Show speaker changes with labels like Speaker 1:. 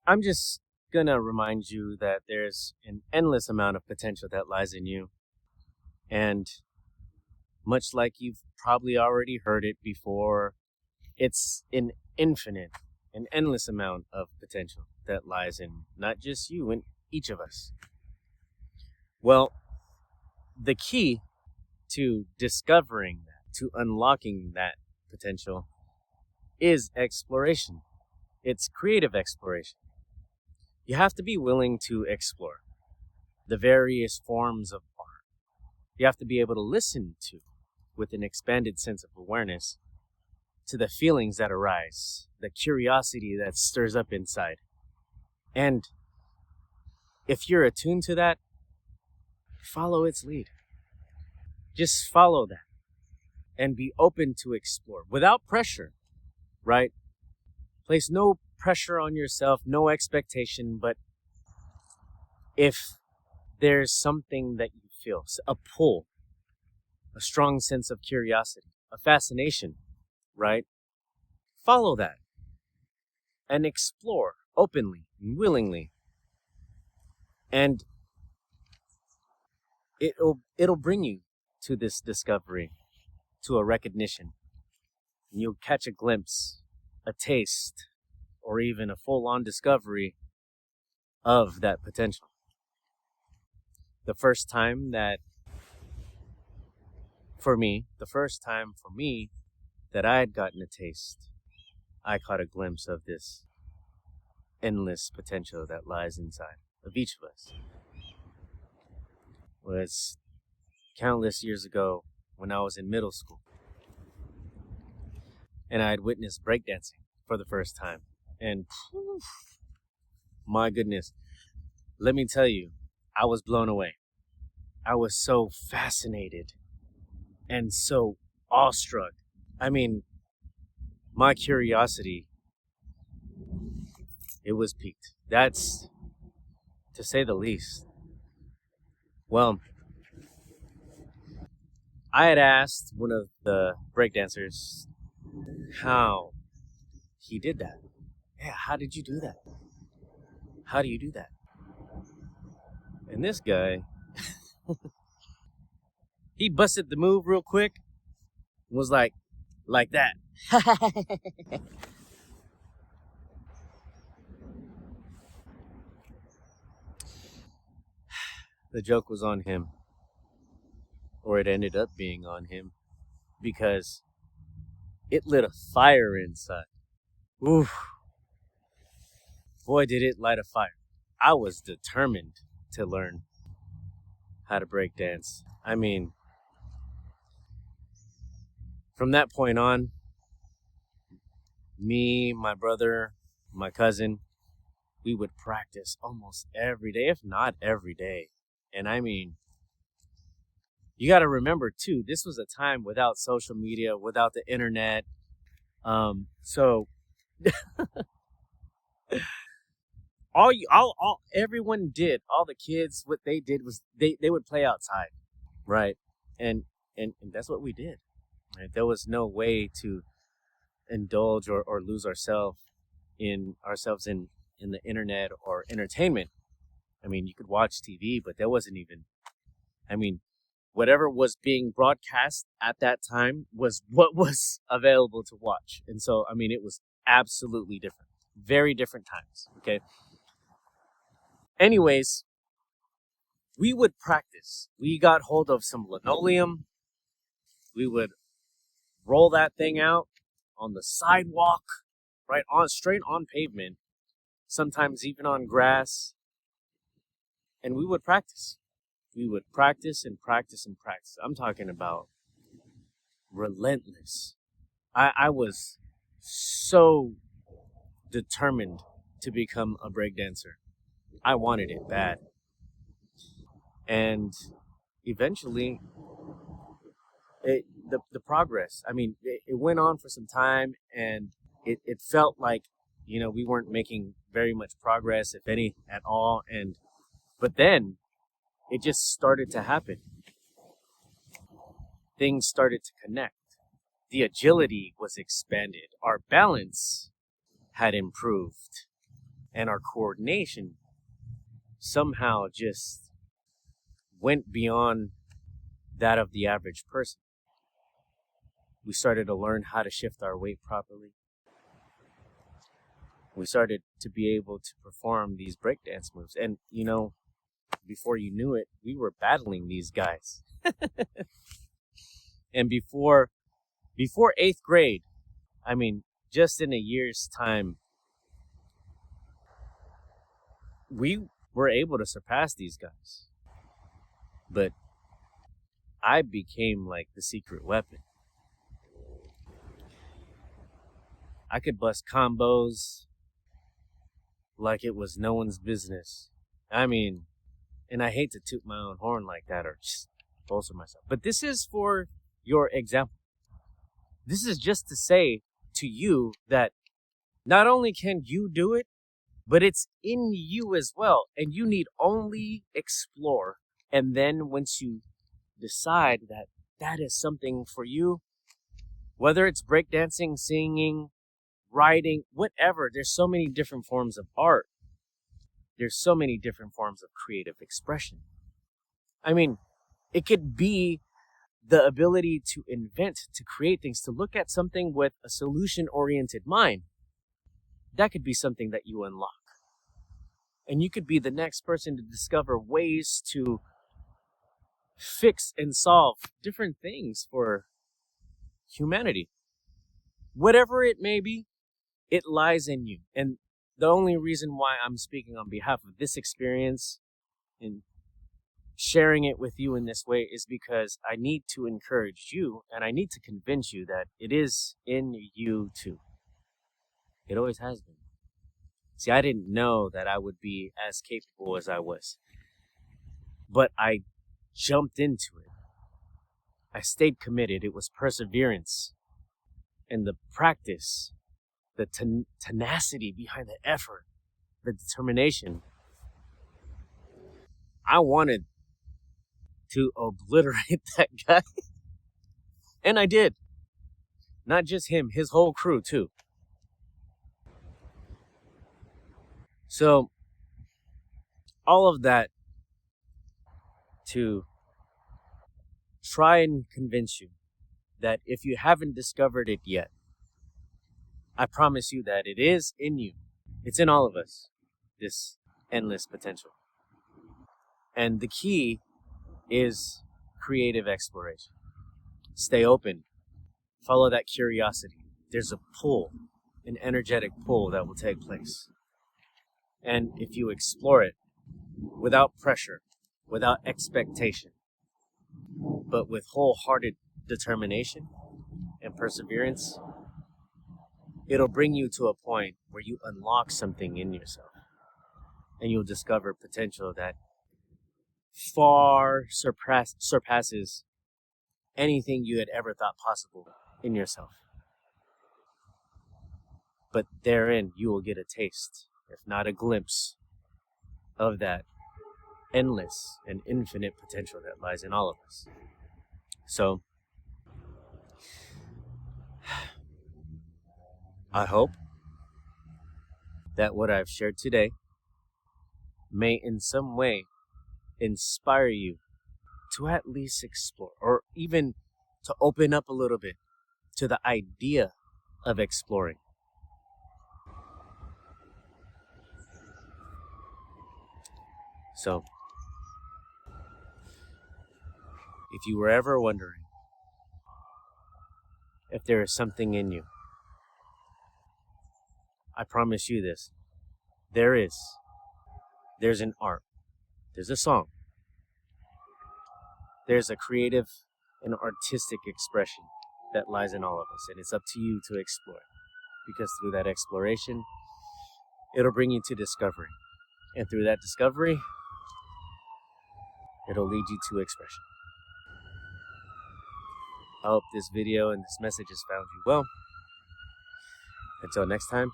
Speaker 1: I'm just gonna remind you that there's an endless amount of potential that lies in you. And much like you've probably already heard it before, it's an infinite, an endless amount of potential that lies in not just you, in each of us. Well, the key to discovering that, to unlocking that potential, is exploration. It's creative exploration. You have to be willing to explore the various forms of art. You have to be able to listen to, with an expanded sense of awareness, to the feelings that arise, the curiosity that stirs up inside. And if you're attuned to that, follow its lead. Just follow that and be open to explore without pressure, right? Place no pressure on yourself, no expectation, but if there's something that you feel, a pull, a strong sense of curiosity, a fascination, right? Follow that and explore openly and willingly. And it'll bring you to this discovery, to a recognition. And you'll catch a glimpse, a taste, or even a full-on discovery of that potential. The first time for me that I had gotten a taste, I caught a glimpse of this endless potential that lies inside of each of us. It was countless years ago when I was in middle school, and I had witnessed breakdancing for the first time. And my goodness, let me tell you, I was blown away. I was so fascinated and so awestruck. I mean, my curiosity, it was piqued. That's to say the least. Well, I had asked one of the breakdancers how he did that. Yeah, how did you do that? How do you do that? And this guy, he busted the move real quick, was like that. The joke was on him, or it ended up being on him, because it lit a fire inside. Oof. Boy, did it light a fire. I was determined to learn how to break dance. I mean, from that point on, me, my brother, my cousin, we would practice almost every day, if not every day. And I mean, you got to remember too, this was a time without social media, without the internet. So everyone did, all the kids, what they did was they would play outside, right? And that's what we did. Right? There was no way to indulge or lose ourselves in the internet or entertainment. I mean, you could watch TV, but there wasn't even, I mean, whatever was being broadcast at that time was what was available to watch. And so, I mean, it was absolutely different. Very different times, okay? Anyways, we would practice. We got hold of some linoleum. We would roll that thing out on the sidewalk, right on, straight on pavement, sometimes even on grass. And we would practice. We would practice and practice and practice. I'm talking about relentless. I was so determined to become a breakdancer. I wanted it bad. And eventually, the progress, I mean, it went on for some time, and it felt like, we weren't making very much progress, if any, at all. But then it just started to happen. Things started to connect. The agility was expanded. Our balance had improved. and our coordination somehow just went beyond that of the average person. We started to learn how to shift our weight properly. We started to be able to perform these breakdance moves. And, before you knew it, we were battling these guys. And before 8th grade, just in a year's time, we were able to surpass these guys. But I became like the secret weapon. I could bust combos like it was no one's business. And I hate to toot my own horn like that or just bolster myself. But this is for your example. This is just to say to you that not only can you do it, but it's in you as well. And you need only explore. And then once you decide that that is something for you, whether it's breakdancing, singing, writing, whatever, there's so many different forms of art. There's so many different forms of creative expression. It could be the ability to invent, to create things, to look at something with a solution-oriented mind. That could be something that you unlock. And you could be the next person to discover ways to fix and solve different things for humanity. Whatever it may be, it lies in you. And the only reason why I'm speaking on behalf of this experience and sharing it with you in this way is because I need to encourage you and I need to convince you that it is in you too. It always has been. See, I didn't know that I would be as capable as I was, but I jumped into it. I stayed committed. It was perseverance and the practice, the tenacity behind the effort, the determination. I wanted to obliterate that guy. And I did. Not just him, his whole crew too. So, all of that to try and convince you that if you haven't discovered it yet, I promise you that it is in you. It's in all of us, this endless potential. And the key is creative exploration. Stay open. Follow that curiosity. There's a pull, an energetic pull that will take place. And if you explore it without pressure, without expectation, but with wholehearted determination and perseverance, it'll bring you to a point where you unlock something in yourself. And you'll discover potential that far surpasses anything you had ever thought possible in yourself. But therein, you will get a taste, if not a glimpse, of that endless and infinite potential that lies in all of us. So, I hope that what I've shared today may in some way inspire you to at least explore, or even to open up a little bit to the idea of exploring. So, if you were ever wondering if there is something in you, I promise you this. There is. There's an art. There's a song. There's a creative and artistic expression that lies in all of us. And it's up to you to explore. Because through that exploration, it'll bring you to discovery. And through that discovery, it'll lead you to expression. I hope this video and this message has found you well. Until next time.